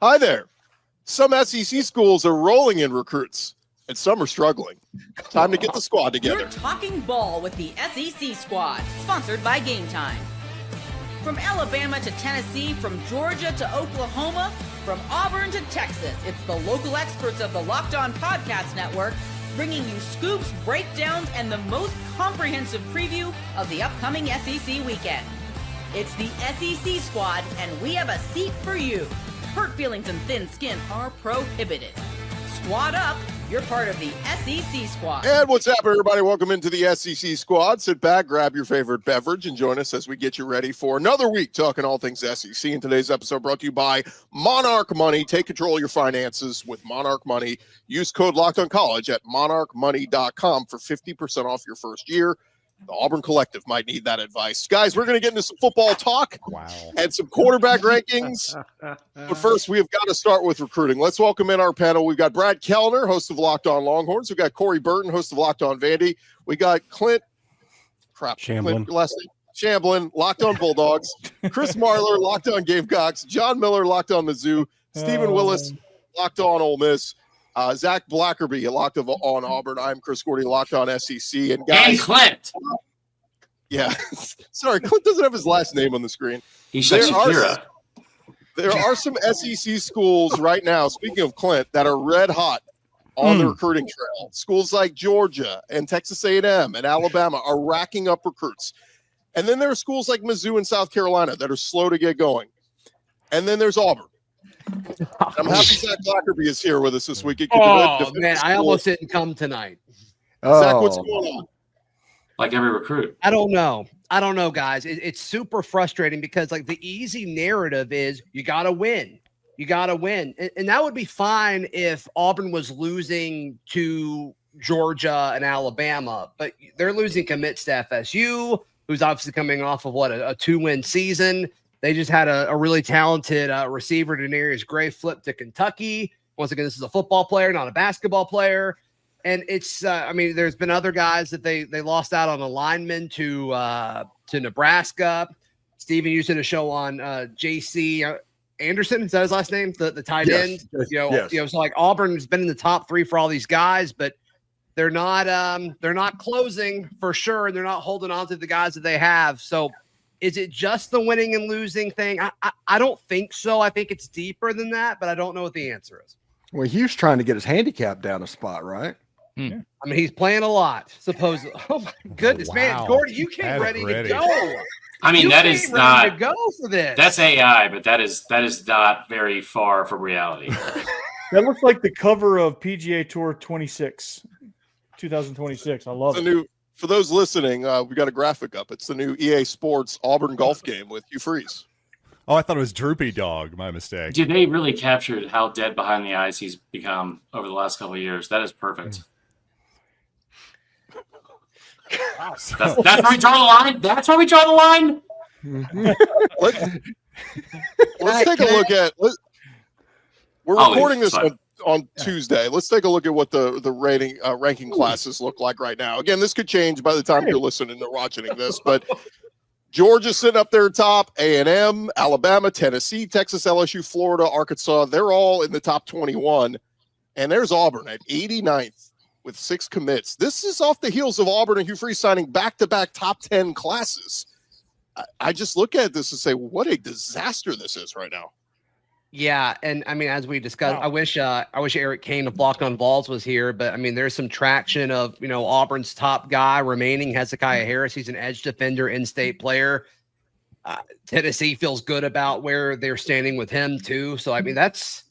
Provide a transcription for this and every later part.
Hi there. Some SEC schools are rolling in recruits, and some are struggling. Time to get the squad together. You're talking ball with the SEC squad, sponsored by Game Time. From Alabama to Tennessee, from Georgia to Oklahoma, from Auburn to Texas, it's the local experts of the Locked On Podcast Network bringing you scoops, breakdowns, and the most comprehensive preview of the upcoming SEC weekend. It's the SEC squad, and we have a seat for you. Hurt feelings and thin skin are prohibited. Squad up. You're part of the SEC squad. And what's up, everybody? Welcome into the SEC squad. Sit back, grab your favorite beverage, and join us as we get you ready for another week talking all things SEC. In today's episode brought to you by Monarch Money. Take control of your finances with Monarch Money. Use code LOCKEDONCollege at monarchmoney.com for 50% off your first year. The Auburn Collective might need that advice. Guys, we're going to get into some football talk and some quarterback rankings. But first, we have got to start with recruiting. Let's welcome in our panel. We've got Brad Kellner, host of Locked On Longhorns. We've got Corey Burton, host of Locked On Vandy. We got Clint Shamblin, Locked On Bulldogs. Chris Marler, Locked On Gamecocks. John Miller, Locked On Mizzou. Stephen Willis, Locked On Ole Miss. Zach Blackerby, Locked On Auburn. I'm Chris Gordy, Locked On SEC. And guys, and Clint. Yeah, sorry, Clint doesn't have his last name on the screen. He's Shakira. There are some SEC schools right now, speaking of Clint, that are red hot on the recruiting trail. Schools like Georgia and Texas A&M and Alabama are racking up recruits. And then there are schools like Mizzou and South Carolina that are slow to get going. And then there's Auburn. I'm happy Zach Blackerby is here with us this week. Man, I almost didn't come tonight. Zach, what's going on? Like every recruit. I don't know, guys. It's super frustrating because like the easy narrative is you got to win. You got to win. And that would be fine if Auburn was losing to Georgia and Alabama, but they're losing commits to FSU, who's obviously coming off of a 2-win season. They just had a really talented receiver, Denarius Gray, flip to Kentucky. Once again, this is a football player, not a basketball player. And it's, there's been other guys that they lost out on a lineman to Nebraska. Steven used it a show on J.C. Anderson. Is that his last name? The tight end. So like Auburn's been in the top 3 for all these guys, but they're not closing for sure, and they're not holding on to the guys that they have. So is it just the winning and losing thing? I don't think so. I think it's deeper than that, but I don't know what the answer is. Well, Hugh's trying to get his handicap down a spot, right? I mean, he's playing a lot, supposedly. Oh, my goodness, man. Gordy, you came ready to go. I mean, that is not to go for this. That's AI, but that is not very far from reality. That looks like the cover of PGA Tour 2026. I love it. For those listening, we got a graphic up. It's the new EA Sports Auburn golf game with Hugh Freeze. Oh, I thought it was Droopy Dog. My mistake. Dude, they really captured how dead behind the eyes he's become over the last couple of years. That is perfect. That's where we draw the line. That's where we draw the line. Let's take a look at. We're recording this on Tuesday. Let's take a look at what the ranking classes look like right now. Again, this could change by the time you're listening or watching this, but Georgia's sitting up there top, A&M, Alabama, Tennessee, Texas, LSU, Florida, Arkansas. They're all in the top 21. And there's Auburn at 89th with 6 commits. This is off the heels of Auburn and Hugh Freeze signing back-to-back top 10 classes. I just look at this and say, what a disaster this is right now. Yeah, and I mean, as we discussed, I wish Eric Kane of Locked On Vols was here, but I mean, there's some traction of Auburn's top guy remaining, Hezekiah Harris. He's an edge defender, in-state player. Tennessee feels good about where they're standing with him too. So I mean, it's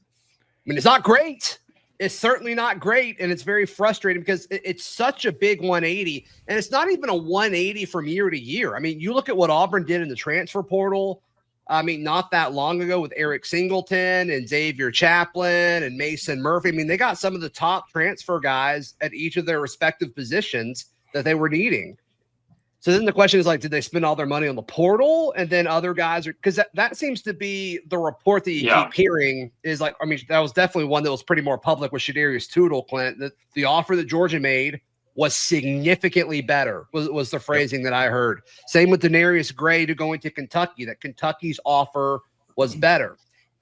not great. It's certainly not great, and it's very frustrating because it's such a big 180, and it's not even a 180 from year to year. I mean, you look at what Auburn did in the transfer portal. I mean, not that long ago with Eric Singleton and Xavier Chaplin and Mason Murphy. I mean, they got some of the top transfer guys at each of their respective positions that they were needing. So then the question is, like, did they spend all their money on the portal? And then other guys are, because that seems to be the report that you keep hearing is like, I mean, that was definitely one that was pretty more public with Shadarius Tootle, Clint. The offer that Georgia made was significantly better, was the phrasing that I heard. Same with Denarius Gray to going to Kentucky, that Kentucky's offer was better.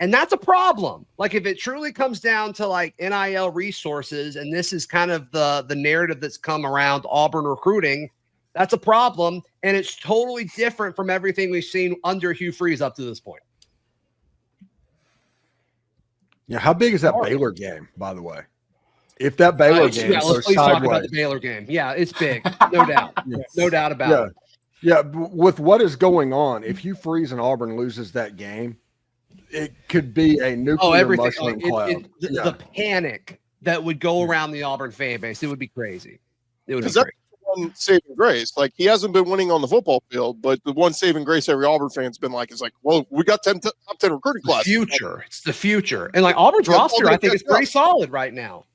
And that's a problem. Like if it truly comes down to like NIL resources, and this is kind of the narrative that's come around Auburn recruiting, that's a problem. And it's totally different from everything we've seen under Hugh Freeze up to this point. Yeah, how big is that Baylor game, by the way? If that Baylor game let's please talk about the Baylor game. Yeah, it's big, no doubt. No doubt about it. Yeah, with what is going on, if Hugh Freeze and Auburn loses that game, it could be a nuclear mushroom cloud. The panic that would go around the Auburn fan base, it would be crazy. It would be crazy. One saving grace. Like, he hasn't been winning on the football field, but the one saving grace every Auburn fan's been like, is like, well, we got top 10 recruiting class. Future. It's the future. And like Auburn's roster, I think is pretty solid right now.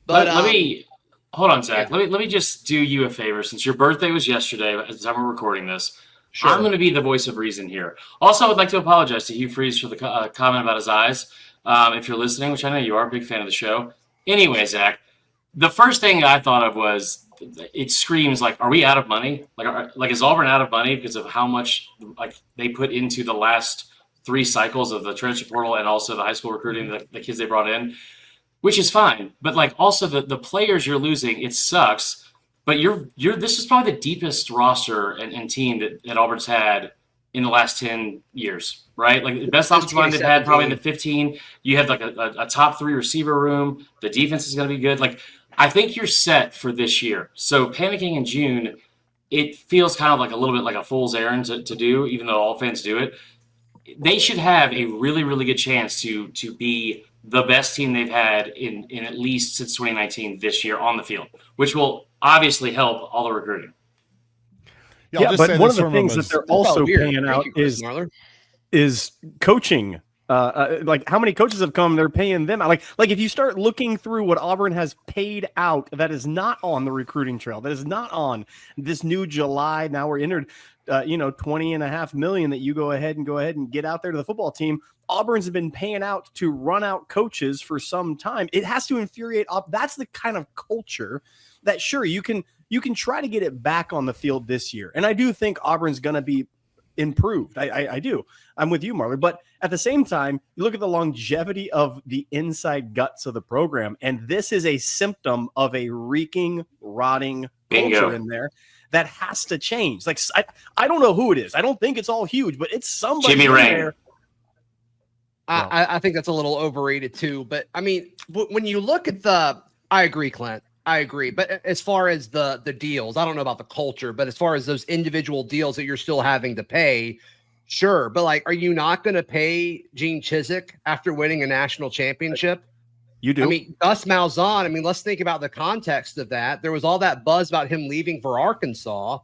But let me hold on, Zach. Let me just do you a favor. Since your birthday was yesterday, at the time we're recording this, sure. I'm going to be the voice of reason here. Also, I would like to apologize to Hugh Freeze for the comment about his eyes. If you're listening, which I know you are, a big fan of the show. Anyway, Zach, the first thing I thought of was, it screams like, are we out of money? Like is Auburn out of money because of how much like they put into the last 3 cycles of the transfer portal and also the high school recruiting, the kids they brought in, which is fine. But like also the players you're losing, it sucks. But this is probably the deepest roster and team that Auburn's had in the last 10 years, right? Like the best offensive line they've had probably in the 15. You have like a top 3 receiver room. The defense is going to be good. Like, I think you're set for this year. So panicking in June, it feels kind of like a little bit like a fool's errand to do, even though all fans do it. They should have a really, really good chance to be the best team they've had in at least since 2019 this year on the field, which will obviously help all the recruiting. Yeah, but one of the things that they're also paying out is coaching. Like how many coaches have come, they're paying them. Like if you start looking through what Auburn has paid out, that is not on the recruiting trail. That is not on this new July. Now we're entered, $20.5 million that you go ahead and get out there to the football team. Auburn's been paying out to run out coaches for some time. It has to infuriate up. That's the kind of culture that sure you can try to get it back on the field this year. And I do think Auburn's going to be improved. I do. I'm with you, Marlon. But at the same time, you look at the longevity of the inside guts of the program, and this is a symptom of a reeking, rotting culture in there that has to change. Like I don't know who it is. I don't think it's all huge, but it's somebody Jimmy in Rain. there. I think that's a little overrated too. But I mean, when you look at I agree, Clint. I agree. But as far as the deals, I don't know about the culture, but as far as those individual deals that you're still having to pay, sure. But like, are you not going to pay Gene Chizik after winning a national championship? You do. I mean, Gus Malzahn, I mean, let's think about the context of that. There was all that buzz about him leaving for Arkansas,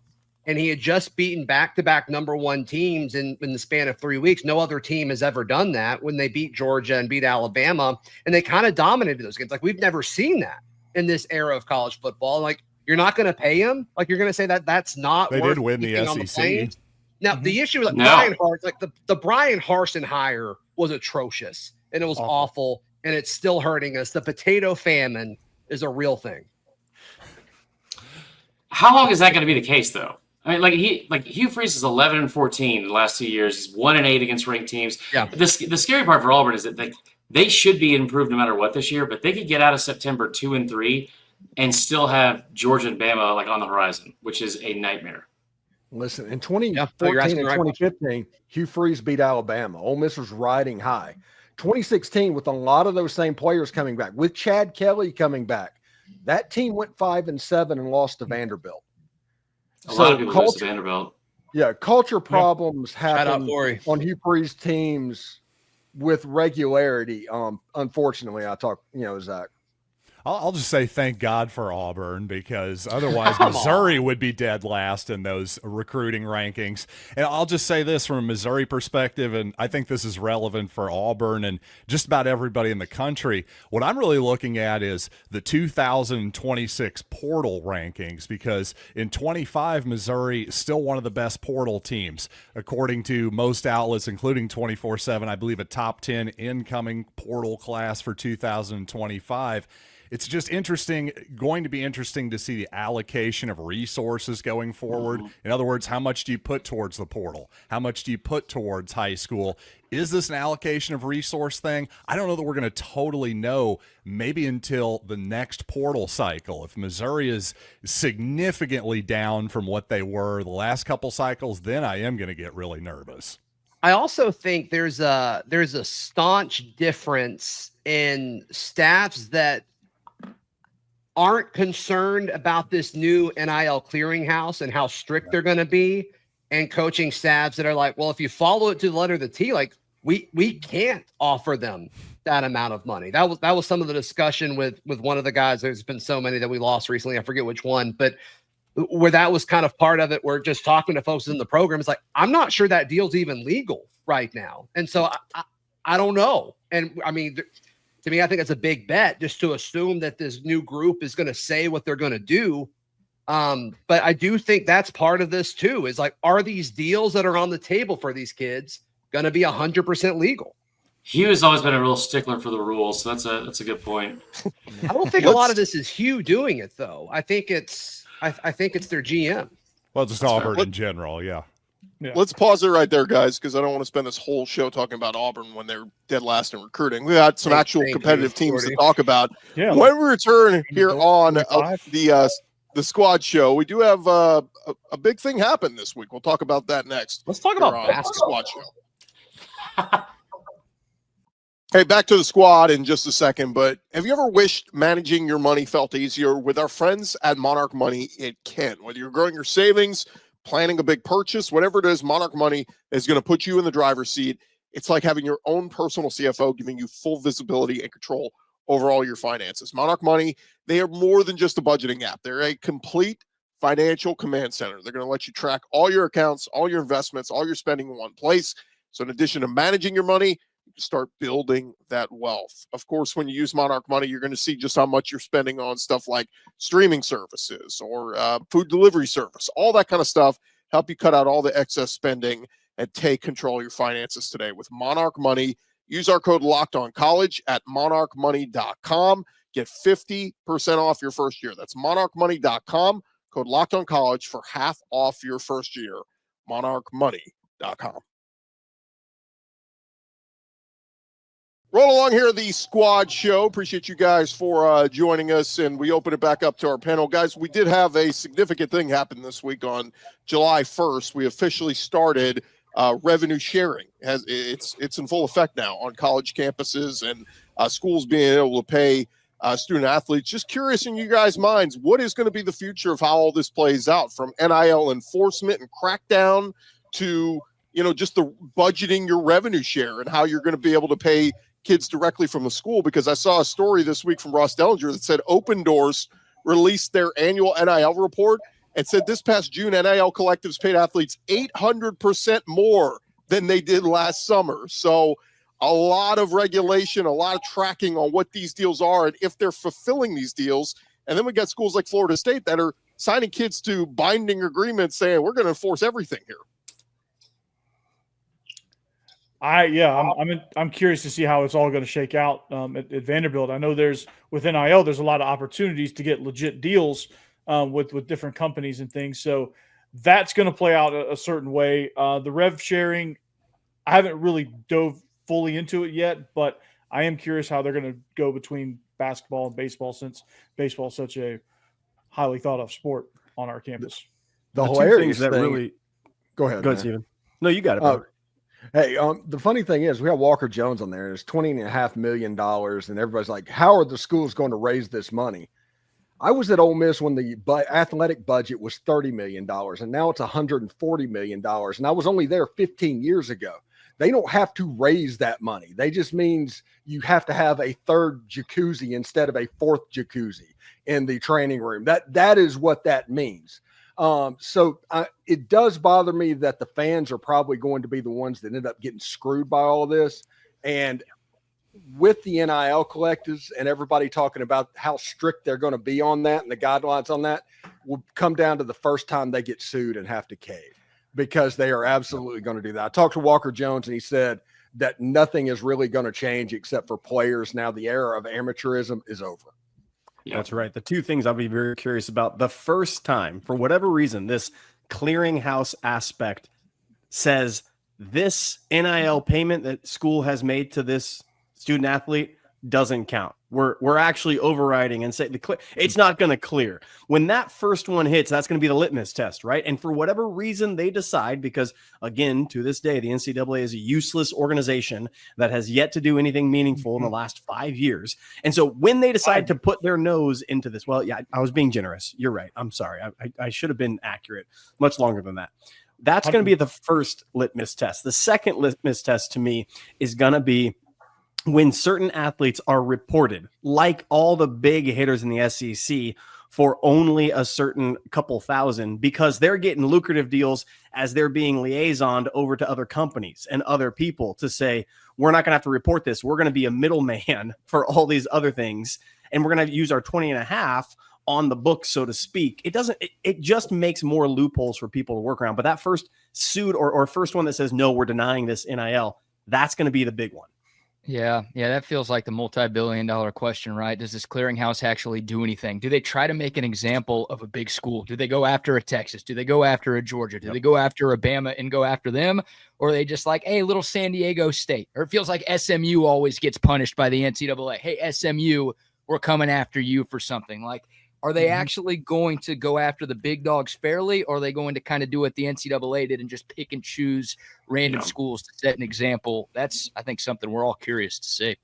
and he had just beaten back-to-back #1 teams in the span of 3 weeks. No other team has ever done that when they beat Georgia and beat Alabama, and they kind of dominated those games. Like, we've never seen that in this era of college football. Like, you're not going to pay him? Like, you're going to say that's not they worth did win the SEC. Now, the issue is like Brian Hart, like the Brian Harsin hire was atrocious, and it was awful, and it's still hurting us. The potato famine is a real thing. How long is that going to be the case, though? I mean, Hugh Freeze is 11-14 in the last 2 years. He's 1-8 against ranked teams. Yeah. The scary part for Auburn is that they should be improved no matter what this year, but they could get out of September 2-3 and still have Georgia and Bama like on the horizon, which is a nightmare. Listen, in 2014 and 2015, Hugh Freeze beat Alabama. Ole Miss was riding high. 2016, with a lot of those same players coming back, with Chad Kelly coming back, that team went 5-7 and lost to Vanderbilt. A lot of people lose to Vanderbilt. Yeah, culture problems happen Gordy. on Hugh Freeze teams with regularity. Unfortunately, Zach. I'll just say thank God for Auburn, because otherwise Missouri would be dead last in those recruiting rankings. And I'll just say this from a Missouri perspective, and I think this is relevant for Auburn and just about everybody in the country. What I'm really looking at is the 2026 portal rankings, because in 25, Missouri is still one of the best portal teams, according to most outlets, including 24/7. I believe a top 10 incoming portal class for 2025. it's just going to be interesting to see the allocation of resources going forward. In other words, how much do you put towards the portal? How much do you put towards high school? Is this an allocation of resource thing? I don't know that we're going to totally know maybe until the next portal cycle. If Missouri is significantly down from what they were the last couple cycles, then I am going to get really nervous. I also think there's a staunch difference in staffs that aren't concerned about this new NIL clearinghouse and how strict they're going to be, and coaching staffs that are like, well, if you follow it to the letter of the T, like we can't offer them that amount of money. That was some of the discussion with one of the guys. There's been so many that we lost recently. I forget which one, but where that was kind of part of it. We're just talking to folks in the program. It's like, I'm not sure that deal's even legal right now. And so I don't know. And I mean, to me, I think it's a big bet just to assume that this new group is going to say what they're going to do. But I do think that's part of this too, is like, are these deals that are on the table for these kids going to be 100% legal? Hugh has always been a real stickler for the rules. So that's a good point. I don't think a lot of this is Hugh doing it though. I think it's their GM. Well, just Auburn in general. Yeah. Let's pause it right there, guys, because I don't want to spend this whole show talking about Auburn when they're dead last in recruiting. We got some actual competitive teams to talk about. Yeah, when we return here on the squad show, we do have a big thing happen this week. We'll talk about that next. Let's talk about basketball. Squad show. Hey, back to the squad in just a second, but have you ever wished managing your money felt easier? With our friends at Monarch Money, it can. Whether you're growing your savings, planning a big purchase, whatever it is, Monarch Money is going to put you in the driver's seat. It's like having your own personal CFO, giving you full visibility and control over all your finances. Monarch Money, they are more than just a budgeting app. They're a complete financial command center. They're going to let you track all your accounts, all your investments, all your spending in one place. So in addition to managing your money, start building that wealth. Of course, when you use Monarch Money, you're going to see just how much you're spending on stuff like streaming services or food delivery service, all that kind of stuff. Help you cut out all the excess spending and take control of your finances today with Monarch Money. Use our code LOCKEDONCollege at monarchmoney.com. Get 50% off your first year. That's monarchmoney.com. Code LOCKEDONCollege for half off your first year. monarchmoney.com. Roll along here, the squad show. Appreciate you guys for joining us, and we open it back up to our panel. Guys, we did have a significant thing happen this week on July 1st. We officially started revenue sharing. It's in full effect now on college campuses and schools being able to pay student athletes. Just curious in you guys' minds, what is going to be the future of how all this plays out, from NIL enforcement and crackdown to, just the budgeting your revenue share and how you're going to be able to pay kids directly from the school? Because I saw a story this week from Ross Dellinger that said Open Doors released their annual NIL report and said this past June, NIL collectives paid athletes 800% more than they did last summer. So a lot of regulation, a lot of tracking on what these deals are and if they're fulfilling these deals. And then we got schools like Florida State that are signing kids to binding agreements saying we're going to enforce everything here. I'm curious to see how it's all going to shake out at Vanderbilt. I know with NIL, there's a lot of opportunities to get legit deals with different companies and things. So that's going to play out a certain way. The rev sharing, I haven't really dove fully into it yet, but I am curious how they're going to go between basketball and baseball, since baseball is such a highly thought of sport on our campus. The hilarious thing, really go ahead, Steven. No, you got it. Hey, the funny thing is we have Walker Jones on there. It's $20.5 million. And everybody's like, how are the schools going to raise this money? I was at Ole Miss when the athletic budget was $30 million, and now it's $140 million. And I was only there 15 years ago. They don't have to raise that money. They just means you have to have a third jacuzzi instead of a fourth jacuzzi in the training room. That is what that means. So it does bother me that the fans are probably going to be the ones that end up getting screwed by all of this. And with the NIL collectives and everybody talking about how strict they're going to be on that and the guidelines on that will come down to the first time they get sued and have to cave, because they are absolutely going to do that. I talked to Walker Jones and he said that nothing is really going to change except for players. Now the era of amateurism is over. That's right. The two things I'll be very curious about. The first time, for whatever reason, this clearinghouse aspect says this NIL payment that school has made to this student athlete doesn't count. We're actually overriding and say it's not going to clear. When that first one hits, that's going to be the litmus test, right? And for whatever reason they decide, because again, to this day, the NCAA is a useless organization that has yet to do anything meaningful in the last 5 years. And so when they decide to put their nose into this, well, yeah, I was being generous. You're right. I'm sorry. I should have been accurate much longer than that. That's going to be the first litmus test. The second litmus test to me is going to be when certain athletes are reported, like all the big hitters in the SEC, for only a certain couple thousand, because they're getting lucrative deals as they're being liaisoned over to other companies and other people to say, we're not going to have to report this. We're going to be a middleman for all these other things. And we're going to use our 20.5 on the book, so to speak. It just makes more loopholes for people to work around. But that first suit or first one that says, no, we're denying this NIL, that's going to be the big one. Yeah, that feels like the multi-billion-dollar question, right? Does this clearinghouse actually do anything? Do they try to make an example of a big school? Do they go after a Texas? Do they go after a Georgia? Do they go after a Bama and go after them? Or are they just like, hey, little San Diego State? Or it feels like SMU always gets punished by the NCAA. Hey, SMU, we're coming after you for something. Like, are they actually going to go after the big dogs fairly, or are they going to kind of do what the NCAA did and just pick and choose random schools to set an example? That's, I think, something we're all curious to see.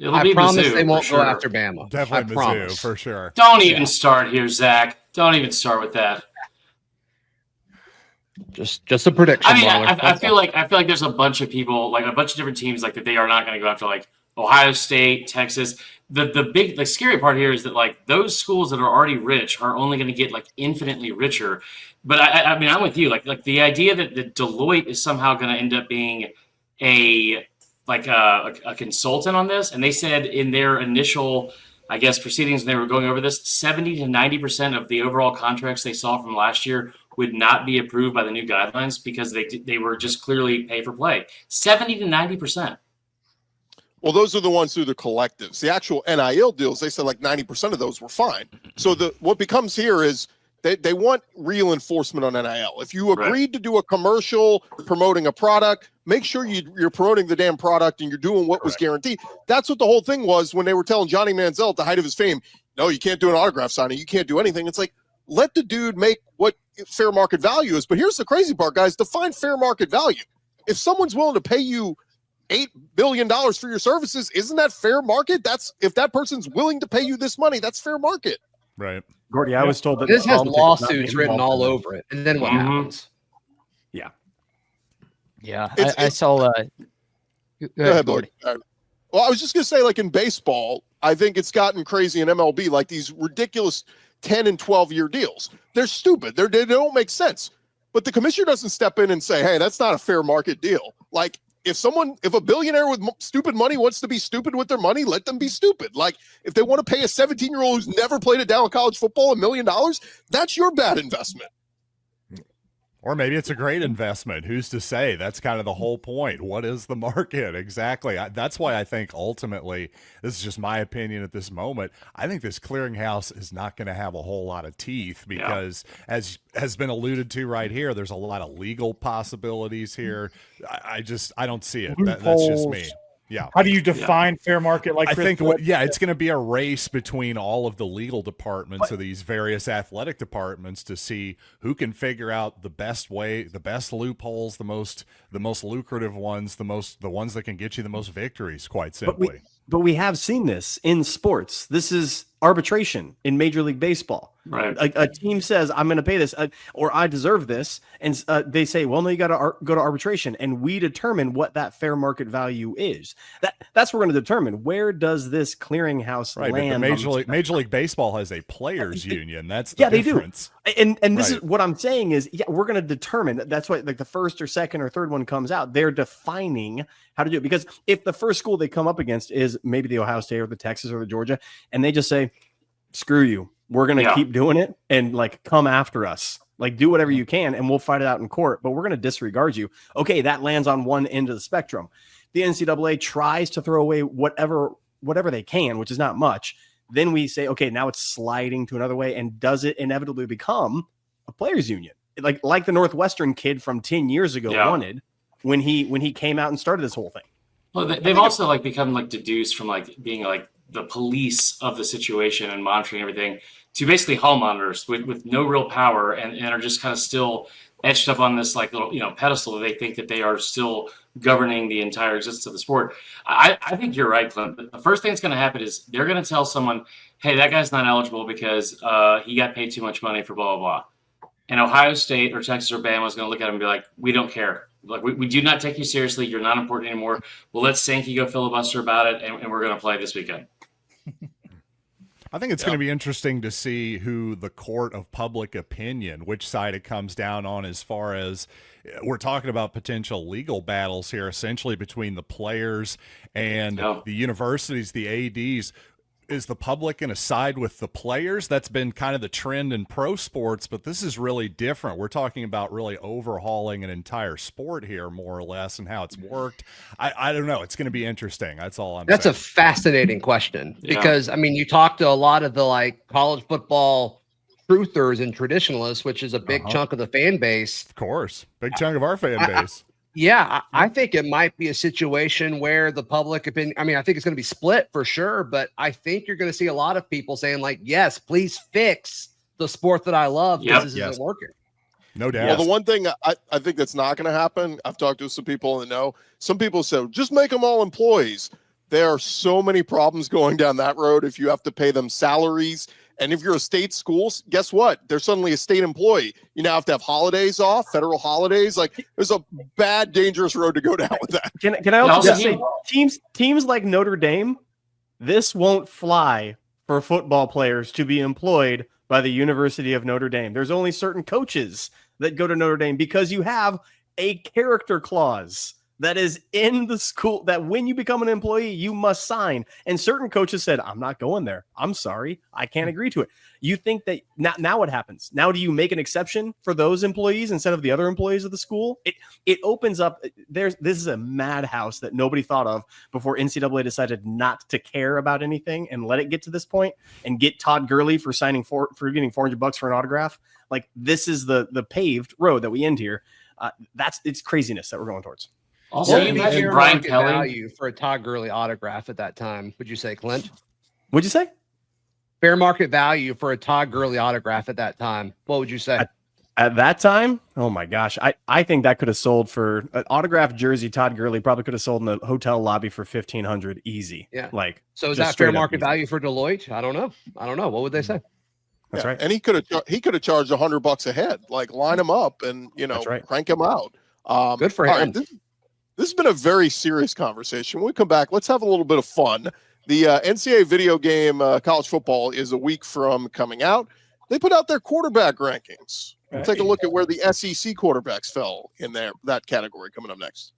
I promise they won't go after Bama. Definitely Mizzou, for sure. Don't even start here, Zach. Don't even start with that. Just a prediction. I mean, I feel like there's a bunch of people, like a bunch of different teams, like that they are not going to go after, like Ohio State, Texas. The scary part here is that like those schools that are already rich are only going to get like infinitely richer. But I mean, I'm with you. Like the idea that Deloitte is somehow going to end up being a consultant on this, and they said in their initial, I guess, proceedings when they were going over this, 70 to 90% of the overall contracts they saw from last year would not be approved by the new guidelines because they were just clearly pay for play. 70 to 90%. Well, those are the ones through the collectives. The actual NIL deals, they said like 90% of those were fine. So what becomes here is they want real enforcement on NIL. If you agreed to do a commercial promoting a product, make sure you're promoting the damn product and you're doing what was guaranteed. That's what the whole thing was when they were telling Johnny Manziel at the height of his fame, no, you can't do an autograph signing. You can't do anything. It's like, let the dude make what fair market value is. But here's the crazy part, guys. Define fair market value. If someone's willing to pay you $8 billion for your services, isn't that fair market? That's if that person's willing to pay you this money, that's fair market. Right. Gordy, I was told that this has lawsuits written all over it. And then what happens? Yeah. I saw go ahead, Gordy. Well, I was just gonna say, like in baseball, I think it's gotten crazy in MLB, like these ridiculous 10 and 12-year deals. They're stupid. They don't make sense. But the commissioner doesn't step in and say, hey, that's not a fair market deal. Like if a billionaire with stupid money wants to be stupid with their money, let them be stupid. Like if they want to pay a 17-year-old who's never played a down in college football $1 million, that's your bad investment. Or maybe it's a great investment. Who's to say? That's kind of the whole point. What is the market? Exactly. That's why I think ultimately, this is just my opinion at this moment, I think this clearinghouse is not going to have a whole lot of teeth because, as has been alluded to right here, there's a lot of legal possibilities here. I don't see it. That's just me. Yeah. How do you define fair market? Like I think, it's going to be a race between all of the legal departments of these various athletic departments to see who can figure out the best way, the best loopholes, the most lucrative ones, the ones that can get you the most victories. Quite simply. But we have seen this in sports. This is arbitration in Major League Baseball. Right. A team says, I'm going to pay this or I deserve this. And they say, well, no, you got to go to arbitration. And we determine what that fair market value is. That's what we're going to determine. Where does this clearinghouse land? Major League Baseball has a players union. That's the difference. They do. And this is what I'm saying is, we're going to determine. That's why like the first or second or third one comes out. They're defining how to do it. Because if the first school they come up against is maybe the Ohio State or the Texas or the Georgia, and they just say, screw you, we're going to keep doing it and like come after us, like do whatever you can and we'll fight it out in court, but we're going to disregard you. Okay, that lands on one end of the spectrum. The NCAA tries to throw away whatever they can, which is not much. then we say, okay, now it's sliding to another way. And does it inevitably become a players union? Like the Northwestern kid from 10 years ago wanted when he came out and started this whole thing. Well, they've also like become like deduced from like being like the police of the situation and monitoring everything to basically hall monitors with no real power and are just kind of still etched up on this like little, pedestal that they think that they are still governing the entire existence of the sport. I think you're right, Clint. The first thing that's going to happen is they're going to tell someone, hey, that guy's not eligible because he got paid too much money for blah, blah, blah. And Ohio State or Texas or Bama is going to look at him and be like, we don't care. Like, we do not take you seriously. You're not important anymore. Well, let Sankey go filibuster about it, and we're going to play this weekend. I think it's going to be interesting to see who the court of public opinion, which side it comes down on, as far as we're talking about potential legal battles here, essentially between the players and the universities, the ADs. Is the public going to side with the players? That's been kind of the trend in pro sports, but this is really different. We're talking about really overhauling an entire sport here, more or less, and how it's worked. I don't know. It's going to be interesting. That's all I'm saying. That's a fascinating question because, I mean, you talk to a lot of the like college football truthers and traditionalists, which is a big chunk of the fan base. Of course. Big chunk of our fan base. I think it might be a situation where the public opinion, I mean, I think it's going to be split for sure, but I think you're going to see a lot of people saying like, yes, please fix the sport that I love because this isn't working. No doubt. Well, the one thing I think that's not going to happen, I've talked to some people in the know. Some people said, just make them all employees. There are so many problems going down that road if you have to pay them salaries. And if you're a state school, guess what? They're suddenly a state employee. You now have to have holidays off, federal holidays. Like, there's a bad, dangerous road to go down with that. Can I also say, teams like Notre Dame, this won't fly for football players to be employed by the University of Notre Dame. There's only certain coaches that go to Notre Dame because you have a character clause that is in the school that when you become an employee, you must sign. And certain coaches said, I'm not going there. I'm sorry. I can't agree to it. You think that now what happens? Now do you make an exception for those employees instead of the other employees of the school? It opens up. This is a madhouse that nobody thought of before NCAA decided not to care about anything and let it get to this point and get Todd Gurley for getting $400 for an autograph. Like, this is the paved road that we end here. It's craziness that we're going towards. Also, you imagine Brian Kelly value for a Todd Gurley autograph at that time. Would you say, Clint? What'd you say? Fair market value for a Todd Gurley autograph at that time. What would you say? At that time? Oh my gosh. I think that could have sold for an autographed jersey. Todd Gurley probably could have sold in the hotel lobby for $1,500 easy. Yeah. Like, so is that fair market value for Deloitte? I don't know. What would they say? That's right. And he could have charged $100 a head. Like, line him up and crank him out. Good for him. Right, this has been a very serious conversation. When we come back, let's have a little bit of fun. The NCAA video game college football is a week from coming out. They put out their quarterback rankings. We'll take a look at where the SEC quarterbacks fell in that category coming up next.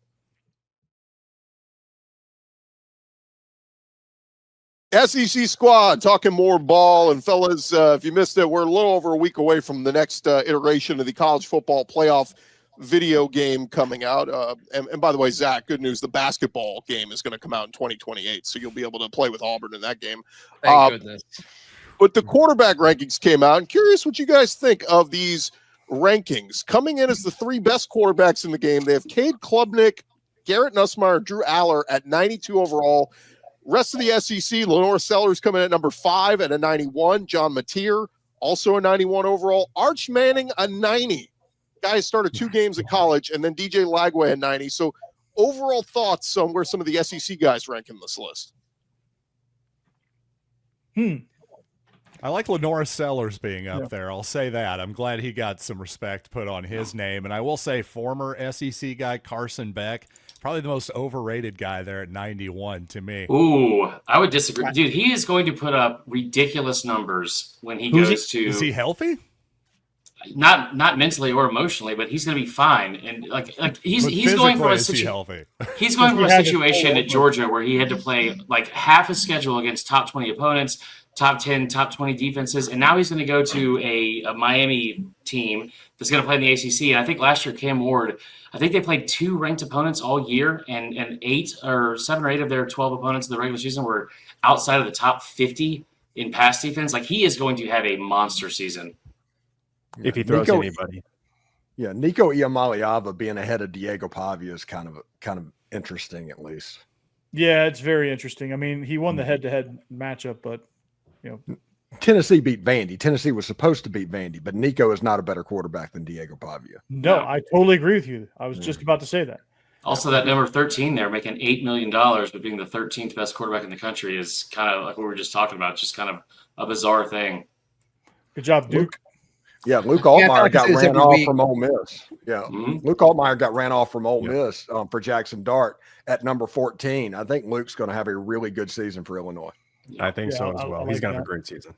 SEC squad talking more ball. And fellas, if you missed it, we're a little over a week away from the next iteration of the college football playoff video game coming out. And by the way, Zach, good news. The basketball game is going to come out in 2028. So you'll be able to play with Auburn in that game. Thank goodness. But the quarterback rankings came out. I'm curious what you guys think of these rankings. Coming in as the three best quarterbacks in the game, they have Cade Klubnik, Garrett Nussmeier, Drew Aller at 92 overall. Rest of the SEC, Lenore Sellers coming in at number 5 at a 91. John Mateer, also a 91 overall. Arch Manning, a 90. Guys started 2 games in college, and then DJ Lagway at 90. So overall thoughts on where some of the SEC guys rank in this list? I like Lenore Sellers being up there. I'll say that. I'm glad he got some respect put on his name. And I will say former SEC guy Carson Beck, probably the most overrated guy there at 91 to me. Ooh, I would disagree. Dude, he is going to put up ridiculous numbers when he goes to... Is he healthy? Not mentally or emotionally, but he's going to be fine. And like he's going from a situation. He's going from a situation at Georgia where he had to play like half his schedule against top 20 opponents, top 10, top 20 defenses, and now he's going to go to a Miami team that's going to play in the ACC. And I think last year Cam Ward, I think they played 2 ranked opponents all year, and 8 or 7 or 8 of their 12 opponents in the regular season were outside of the top 50 in pass defense. Like, he is going to have a monster season if he throws anybody. Yeah, Nico Iamaleava being ahead of Diego Pavia is kind of interesting, at least. Yeah, it's very interesting. I mean, he won the head-to-head matchup, but Tennessee beat Vandy. Tennessee was supposed to beat Vandy, but Nico is not a better quarterback than Diego Pavia. No, I totally agree with you. I was just about to say that. Also, that number 13 there, making $8 million, but being the 13th best quarterback in the country is kind of like what we were just talking about, just kind of a bizarre thing. Good job, Duke. Luke Altmaier got ran off from Ole Miss. Yeah, Luke Altmaier got ran off from Ole Miss for Jackson Dart at number 14. I think Luke's going to have a really good season for Illinois. I think so as well. He's going to have a great season.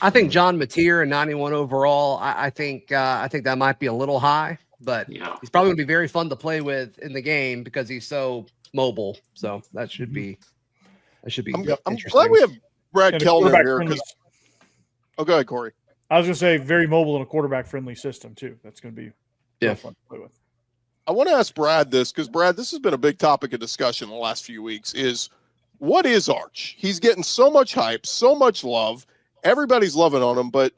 I think John Mateer and 91 overall. I think that might be a little high, but he's probably going to be very fun to play with in the game because he's so mobile. So that should be I'm glad we have Brad Kellner here. Go ahead, Corey. I was going to say very mobile in a quarterback-friendly system, too. That's going to be fun to play with. I want to ask Brad this because, Brad, this has been a big topic of discussion the last few weeks is what is Arch? He's getting so much hype, so much love. Everybody's loving on him, but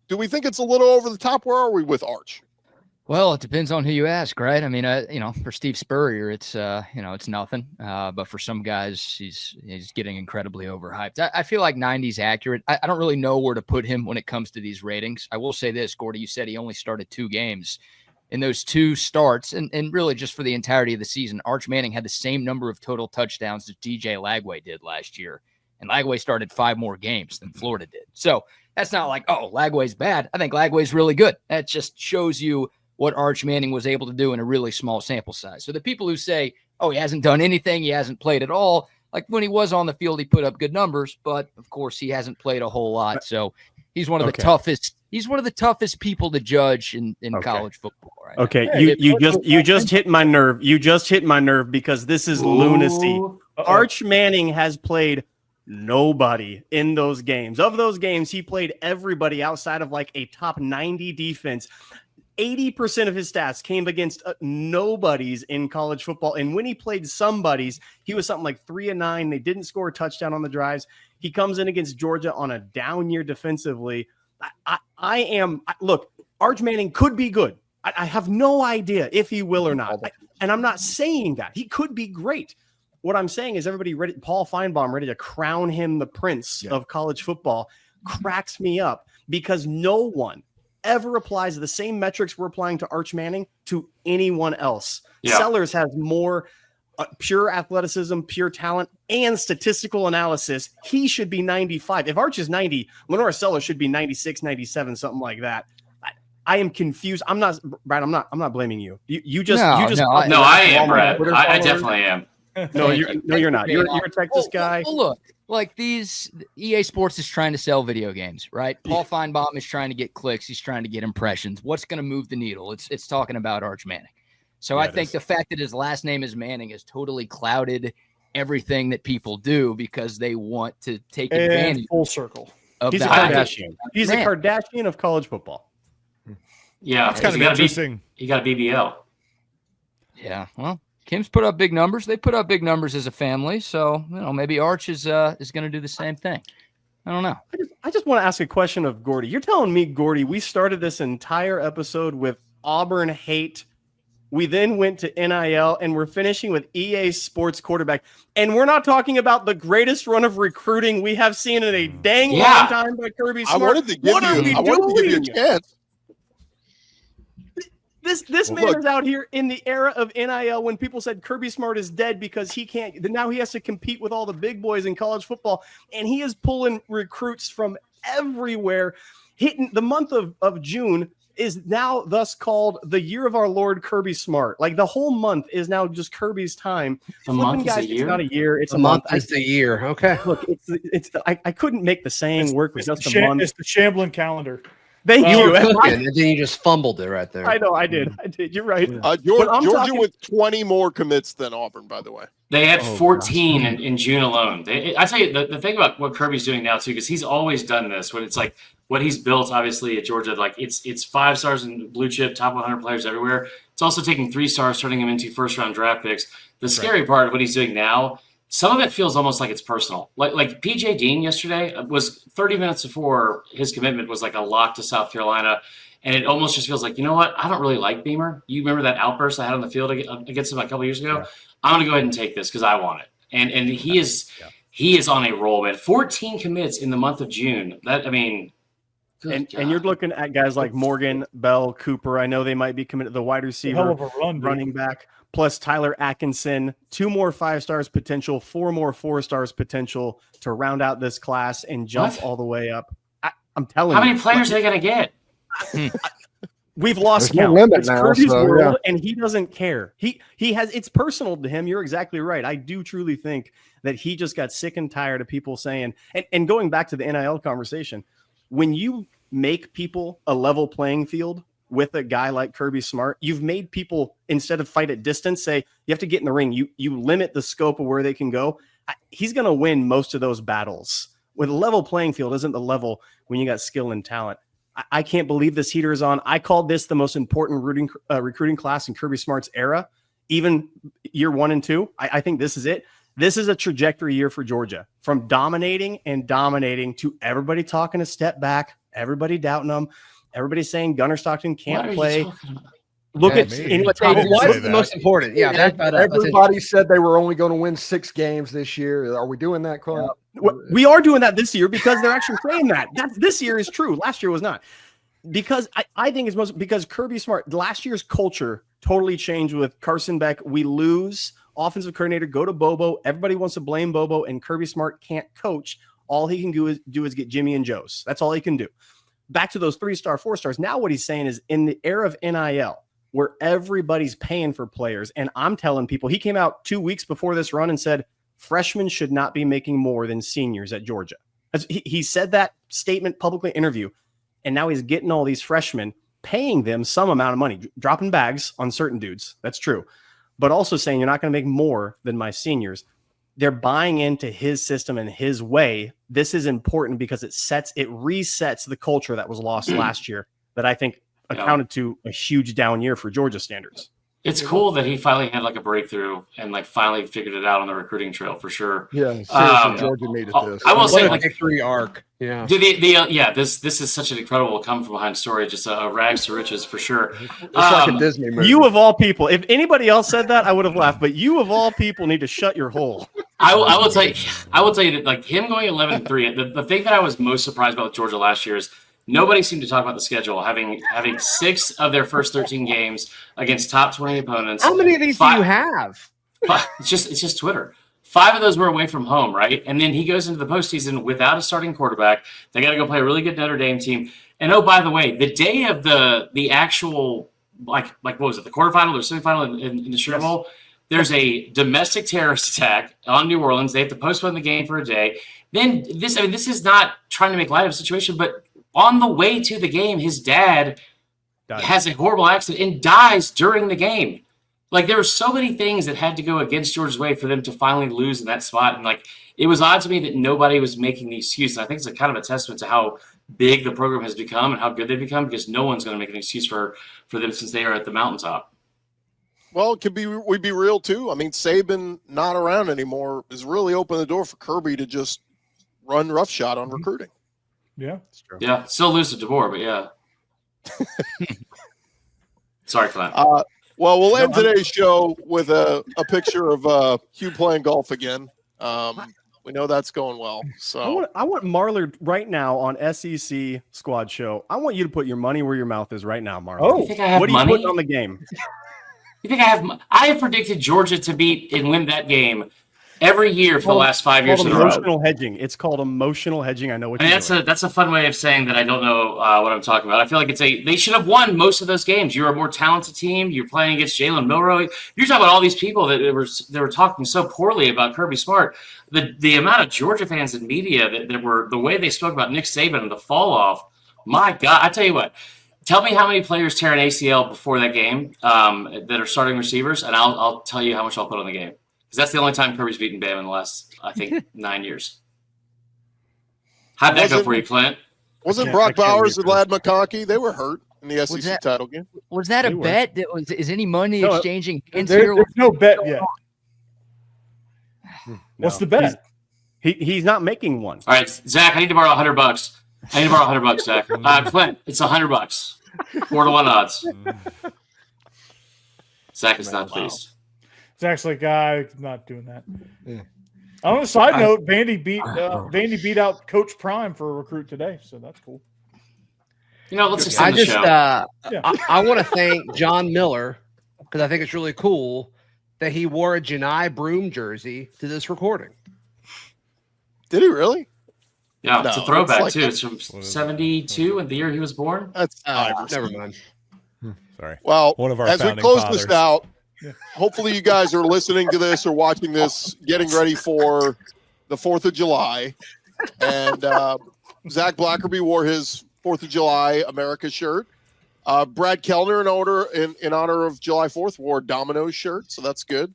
do we think it's a little over the top? Where are we with Arch? Well, it depends on who you ask, right? I mean, for Steve Spurrier, it's it's nothing. But for some guys, he's getting incredibly overhyped. I feel like 90's accurate. I don't really know where to put him when it comes to these ratings. I will say this, Gordy, you said he only started 2 games. In those 2 starts, and really just for the entirety of the season, Arch Manning had the same number of total touchdowns as DJ Lagway did last year. And Lagway started 5 more games than Florida did. So that's not like, oh, Lagway's bad. I think Lagway's really good. That just shows you what Arch Manning was able to do in a really small sample size. So the people who say, oh, he hasn't done anything, he hasn't played at all, like when he was on the field, he put up good numbers, but of course he hasn't played a whole lot. So he's one of the toughest. He's one of the toughest people to judge in college football. Right? Okay, you just hit my nerve. You just hit my nerve because this is lunacy. Arch Manning has played nobody in those games. Of those games, he played everybody outside of like a top 90 defense. 80% of his stats came against nobodies in college football. And when he played somebodies, he was something like 3-9. They didn't score a touchdown on the drives. He comes in against Georgia on a down year defensively. Look, Arch Manning could be good. I have no idea if he will or not. And I'm not saying that. He could be great. What I'm saying is everybody ready, Paul Feinbaum ready to crown him the prince of college football, cracks me up because no one ever applies the same metrics we're applying to Arch Manning to anyone else. Yeah. Sellers has more pure athleticism, pure talent, and statistical analysis. He should be 95. If Arch is 90, Lenore Sellers should be 96, 97, something like that. I am confused. I'm not, Brad. I'm not blaming you. I am, Brad. I definitely am. No, you're not. You're a Texas guy. Well, look, like these EA Sports is trying to sell video games, right? Paul Feinbaum is trying to get clicks. He's trying to get impressions. What's going to move the needle? It's talking about Arch Manning. So I think the fact that his last name is Manning has totally clouded everything that people do because they want to take advantage. Full circle. He's a Kardashian. He's a Kardashian of college football. Yeah, it's kind of interesting. He got a BBL. Yeah, well, Kim's put up big numbers. They put up big numbers as a family, so maybe Arch is going to do the same thing. I don't know. I just want to ask a question of Gordy. You're telling me, Gordy, we started this entire episode with Auburn hate. We then went to NIL, and we're finishing with EA Sports quarterback. And we're not talking about the greatest run of recruiting we have seen in a dang long time by Kirby Smart. I wanted to give you a chance. This man is out here in the era of NIL when people said Kirby Smart is dead because he can't. Now he has to compete with all the big boys in college football, and he is pulling recruits from everywhere. Hitting the month of June is now thus called the year of our Lord Kirby Smart. Like the whole month is now just Kirby's time. A month is a year? It's not a year. It's a month. Is the year. Okay. Look, I couldn't make the saying work with just a month. It's the Shambling calendar. Thank you. And then you just fumbled it right there. I know. I did. You're right. Georgia with 20 more commits than Auburn, by the way. They had 14 in June alone. I tell you, the thing about what Kirby's doing now, too, because he's always done this, when it's like what he's built, obviously, at Georgia, like it's 5 stars and blue chip, top 100 players everywhere. It's also taking 3 stars, turning them into first-round draft picks. The scary part of what he's doing now some of it feels almost like it's personal. Like PJ Dean yesterday was 30 minutes before his commitment was like a lock to South Carolina. And it almost just feels like, you know what? I don't really like Beamer. You remember that outburst I had on the field against him a couple years ago? Yeah. I'm going to go ahead and take this because I want it. And he is on a roll, man. 14 commits in the month of June. And you're looking at guys like Morgan, Bell, Cooper. I know they might be committed. The wide receiver, running back, plus Tyler Atkinson. 2 more 5 stars potential, 4 more 4 stars potential to round out this class and jump all the way up. I'm telling you. How many players are they going to get? We've lost count. It's Kirby's world, and he doesn't care. He has, it's personal to him. You're exactly right. I do truly think that he just got sick and tired of people saying, and going back to the NIL conversation, when you make people a level playing field with a guy like Kirby Smart, you've made people, instead of fight at distance, say you have to get in the ring. You limit the scope of where they can go. He's going to win most of those battles. With a level playing field isn't the level when you got skill and talent. I can't believe this heater is on. I called this the most important recruiting class in Kirby Smart's era, even year 1 and 2. I think this is it. This is a trajectory year for Georgia, from dominating to everybody talking a step back, everybody doubting them, everybody saying Gunnar Stockton can't play. Look at why is the most important? Yeah, everybody said they were only going to win 6 games this year. Are we doing that, Clint? We are doing that this year because they're actually saying that. This year is true. Last year was not. Because I think it's because Kirby Smart, last year's culture totally changed with Carson Beck. We lose offensive coordinator, go to Bobo. Everybody wants to blame Bobo, and Kirby Smart can't coach. All he can do is get Jimmy and Joe's. That's all he can do. Back to those 3-star, 4 stars. Now what he's saying is, in the era of NIL, where everybody's paying for players, and I'm telling people, he came out 2 weeks before this run and said freshmen should not be making more than seniors at Georgia. He said that statement publicly in an interview, and now he's getting all these freshmen, paying them some amount of money, dropping bags on certain dudes. That's true. But also saying you're not going to make more than my seniors. They're buying into his system and his way. This is important because it resets the culture that was lost last year that I think accounted to a huge down year for Georgia standards. It's cool that he finally had like a breakthrough and like finally figured it out on the recruiting trail for sure. Yeah, seriously, Georgia needed this. I will say, like, victory arc. Yeah, this is such an incredible come from behind story, just a rags to riches for sure. It's like a Disney movie. You of all people, if anybody else said that, I would have laughed. But you of all people need to shut your hole. I will tell you that, like, him going 11-3. The thing that I was most surprised about with Georgia last year is nobody seemed to talk about the schedule, having 6 of their first 13 games against top 20 opponents. How many of these do you have? It's just Twitter. 5 of those were away from home, right? And then he goes into the postseason without a starting quarterback. They got to go play a really good Notre Dame team. And oh, by the way, the day of the actual like what was it, the quarterfinal or semifinal in the Sugar Bowl? There's a domestic terrorist attack on New Orleans. They have to postpone the game for a day. Then this is not trying to make light of the situation, but on the way to the game, his dad has a horrible accident and dies during the game. Like, there were so many things that had to go against Georgia's way for them to finally lose in that spot. And, like, it was odd to me that nobody was making the excuse. And I think it's a kind of a testament to how big the program has become and how good they've become, because no one's going to make an excuse for them since they are at the mountaintop. Well, we'd be real too. I mean, Saban not around anymore has really opened the door for Kirby to just run roughshod on recruiting. Yeah, that's true. Yeah, still lose to DeBoer, but yeah. Sorry, Clint. Well, we'll end today's show with a picture of Hugh playing golf again. We know that's going well. So I want Marler right now on SEC Squad Show. I want you to put your money where your mouth is right now, Marler. Oh, you think I have what money? Are you putting on the game? You think I have? I have predicted Georgia to beat and win that game every year for the last 5 years in a row. Emotional hedging. It's called emotional hedging. I know what you're doing. That's a fun way of saying that I don't know what I'm talking about. I feel like they should have won most of those games. You're a more talented team. You're playing against Jalen Milroe. You're talking about all these people that they were talking so poorly about Kirby Smart. The amount of Georgia fans and media that were, the way they spoke about Nick Saban and the fall off. My God, I tell you what. Tell me how many players tear an ACL before that game that are starting receivers, and I'll tell you how much I'll put on the game. Because that's the only time Kirby's beaten Bama in the last, I think, 9 years. How'd that go for you, Clint? Wasn't Brock Bowers and Lad McConkey? They were hurt in the SEC title game. Was that a bet? Is any money exchanging? There's no bet yet. What's the bet? He's not making one. All right, Zach, I need to borrow $100. I need to borrow $100, Zach. Clint, it's $100. 4-1 odds. Zach is not pleased. Zach's like, I'm not doing that. Yeah. On a side note, Vandy beat out Coach Prime for a recruit today, so that's cool. Let's extend the show. I want to thank John Miller because I think it's really cool that he wore a Janai Broom jersey to this recording. Did he really? Yeah, it's a throwback too. It's from 72 and the year he was born. That's never mind. Sorry. Well, one of our as we close fathers. this out, hopefully you guys are listening to this or watching this, getting ready for the 4th of July. And Zach Blackerby wore his 4th of July America shirt. Brad Kellner, in honor of July 4th, wore a Domino's shirt, so that's good.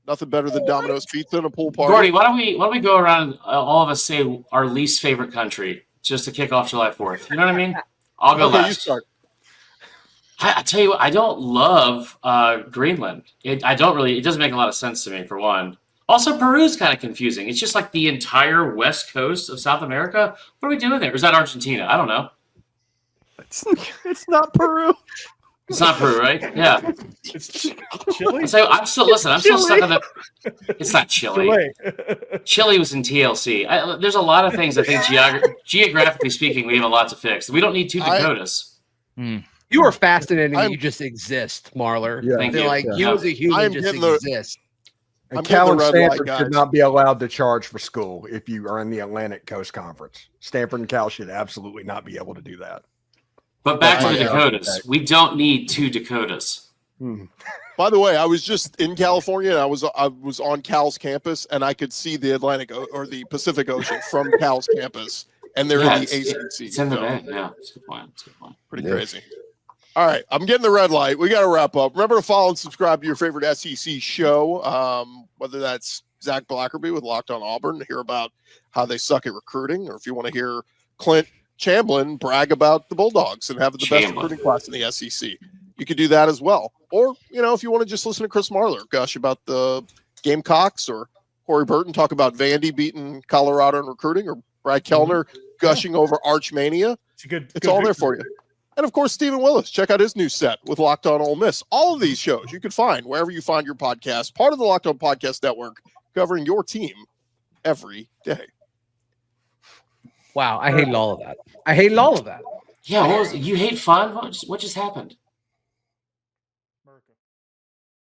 Nothing better than Domino's pizza in a pool party. Gordy, why don't we go around? All of us say our least favorite country just to kick off July 4th. You know what I mean? I'll go last. You start. I tell you what, I don't love Greenland. It doesn't make a lot of sense to me, for one. Also, Peru's kind of confusing. It's just like the entire west coast of South America. What are we doing there? Or is that Argentina? I don't know. It's not Peru. It's not Peru, right? Yeah. It's Chile. So I'm still stuck on the. It's not Chile. Chile was in TLC. There's a lot of things I think geographically speaking, we have a lot to fix. We don't need 2 Dakotas. You are fascinating. You just exist, Marler. Yeah. Thank you. Like you as a human just exist. And Cal and Stanford should not be allowed to charge for school if you are in the Atlantic Coast Conference. Stanford and Cal should absolutely not be able to do that. But back to the Dakotas. We don't need 2 Dakotas. By the way, I was just in California and I was on Cal's campus and I could see the Atlantic or the Pacific Ocean from Cal's campus, and they're in the ACC. It's in the bay. Yeah, it's a good point. Pretty crazy. All right, I'm getting the red light. We got to wrap up. Remember to follow and subscribe to your favorite SEC show, whether that's Zach Blackerby with Locked On Auburn to hear about how they suck at recruiting, or if you want to hear Clint Chamblin brag about the Bulldogs and have the best recruiting class in the SEC. You could do that as well. Or, if you want to just listen to Chris Marler gush about the Gamecocks, or Corey Burton talk about Vandy beating Colorado in recruiting, or Brad Kellner gushing over Archmania. It's all there for you. And, of course, Stephen Willis. Check out his new set with Locked On Ole Miss. All of these shows you can find wherever you find your podcast, part of the Locked On Podcast Network, covering your team every day. Wow, I hated all of that. Yeah, you hate fun? What just happened?